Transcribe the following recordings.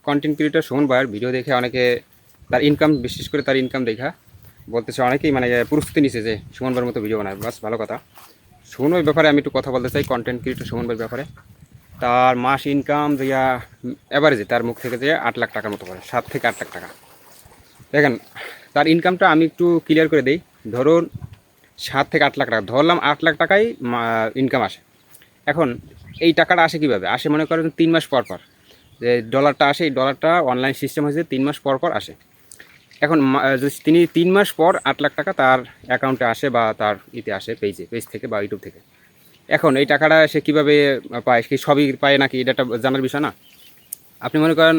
Content creator Suman ভাইয়ের video দেখে অনেকে তার ইনকাম, বিশেষ করে তার ইনকাম দেখা বলতেছে, অনেকেই মানে প্রস্তুতি নিছে যে সুমন ভাইয়ের মতো ভিডিও বানায়। বাস ভালো কথা। সুমন ভাইয়ের ব্যাপারে আমি একটু কথা বলতে চাই, কন্টেন্ট ক্রিয়েটর সুমন ভাইয়ের ব্যাপারে। তার মাস ইনকাম দিয়া অ্যাভারেজে তার মুখ থেকে যে 8 লাখ টাকার মতো পড়ে, 7 থেকে 8 লাখ টাকা। দেখেন তার ইনকামটা আমি একটু ক্লিয়ার করে দিই। ধরুন 7 থেকে 8 লাখ টাকা, ধরলাম 8 লাখ টাকাই ইনকাম আসে। এখন এই টাকাটা আসে কীভাবে আসে? মনে করেন 3 মাস পর পর যে ডলারটা আসে, এই ডলারটা অনলাইন সিস্টেম হয়েছে 3 মাস পর পর আসে। এখন তিনি 3 মাস পর 8 লাখ টাকা তার অ্যাকাউন্টে আসে বা তার আসে, পেজ থেকে বা ইউটিউব থেকে। এখন এই টাকাটা সে কীভাবে পায়, কি সবই পায় নাকি, এটা একটা জানার বিষয় না? আপনি মনে করেন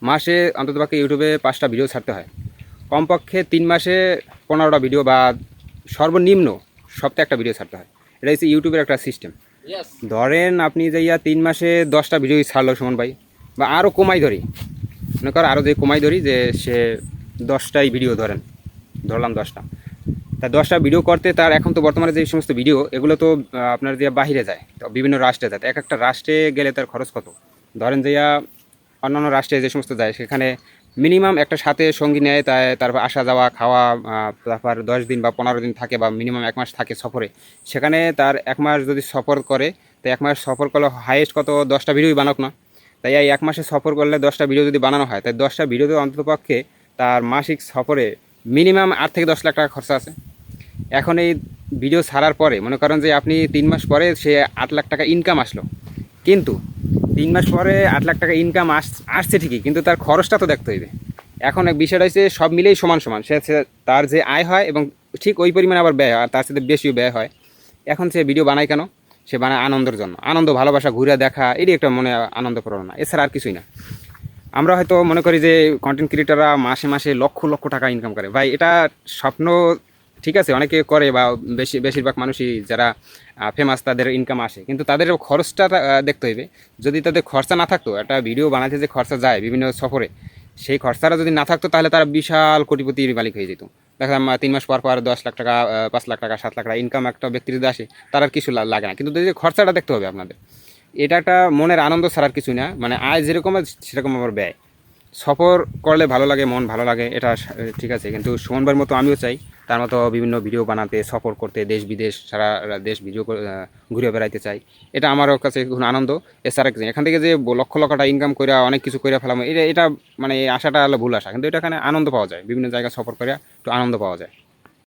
মাসে অন্ততপক্ষে ইউটিউবে 5টা ভিডিও ছাড়তে হয়, কমপক্ষে 3 মাসে 15টা ভিডিও বা সর্বনিম্ন সপ্তাহে একটা ভিডিও ছাড়তে হয়। এটা হচ্ছে ইউটিউবের একটা সিস্টেম। ধরেন আপনি যাইয়া 3 মাসে 10টা ভিডিও ছাড়লো সুমন ভাই, বা আরও কমাই ধরি, মনে করেন আরও যে কমাই ধরি যে সে 10টাই ভিডিও ধরলাম 10টা, তা 10টা ভিডিও করতে তার এখন তো বর্তমানে যে সমস্ত ভিডিও এগুলো তো আপনার যে বাহিরে যায়, তো বিভিন্ন রাষ্ট্রে যায়, এক একটা রাষ্ট্রে গেলে তার খরচ কত? ধরেন যে অন্যান্য রাষ্ট্রে যে সমস্ত যায় সেখানে মিনিমাম একটা সাথে সঙ্গী নেয়, তারপর আসা যাওয়া খাওয়া, তারপর 10 দিন বা 15 দিন থাকে বা মিনিমাম 1 মাস থাকে সফরে। সেখানে তার 1 মাস যদি সফর করে, তো 1 মাস সফর করলে হাইয়েস্ট কত 10টা ভিডিওই বানাক না। তাই এই 1 মাসে সফর করলে 10টা ভিডিও যদি বানানো হয়, তাই 10টা ভিডিওতে অন্ততপক্ষে তার মাসিক সফরে মিনিমাম 8 থেকে 10 লাখ টাকা খরচা আছে। এখন এই ভিডিও ছাড়ার পরে মনে করেন যে আপনি 3 মাস পরে সে 8 লাখ টাকা ইনকাম আসলো, কিন্তু 3 মাস পরে 8 লাখ টাকা ইনকাম আসছে ঠিকই, কিন্তু তার খরচটা তো দেখতে হইবে। এখন এক বিষয়টা হচ্ছে সব মিলেই সমান সমান, সে তার যে আয় হয় এবং ঠিক ওই পরিমাণে আবার ব্যয় হয়, তার সাথে বেশিও ব্যয় হয়। এখন সে ভিডিও বানায় কেন? সে বানায় আনন্দের জন্য, আনন্দ ভালোবাসা ঘুরে দেখা, এটি একটা মনে আনন্দ প্রেরণা, এছাড়া আর কিছুই না। আমরা হয়তো মনে করি যে কন্টেন্ট ক্রিয়েটাররা মাসে মাসে লক্ষ লক্ষ টাকা ইনকাম করে, ভাই এটা স্বপ্ন। ঠিক আছে, অনেকে করে বা বেশিরভাগ মানুষই যারা ফেমাস তাদের ইনকাম আসে, কিন্তু তাদের খরচটা দেখতে হইবে। যদি তাদের খরচা না থাকতো, একটা ভিডিও বানাতে যে খরচা যায় বিভিন্ন সফরে, সেই খরচাটা যদি না থাকতো তাহলে তারা বিশাল কোটিপতির মালিক হয়ে যেত। দেখলাম 3 মাস পর পর 10 লাখ টাকা, 5 লাখ টাকা, 7 লাখ টাকা ইনকাম একটা ব্যক্তির যদি আসে, তার আর কিছু লাগে না। কিন্তু যদি খরচাটা দেখতে হবে আপনাদের, এটা একটা মনের আনন্দ ছাড়ার কিছু না। মানে আয় যেরকম সেরকম আমার ব্যয়। সফর করলে ভালো লাগে, মন ভালো লাগে, এটা ঠিক আছে, কিন্তু সুমন ভাইয়ের মতো আমিও চাই তার মতো বিভিন্ন ভিডিও বানাতে, সফর করতে, দেশ বিদেশ সারা দেশ ভিডিও ঘুরে বেড়াইতে চাই। এটা আমার কাছে খুব আনন্দ। এছাড়া এখান থেকে যে লক্ষ লক্ষ টাকা ইনকাম করে অনেক কিছু করে ফেলাম, এটা মানে আশাটা হলো ভুল আশা, কিন্তু এটা এখানে আনন্দ পাওয়া যায়, বিভিন্ন জায়গায় সফর করে একটু আনন্দ পাওয়া যায়।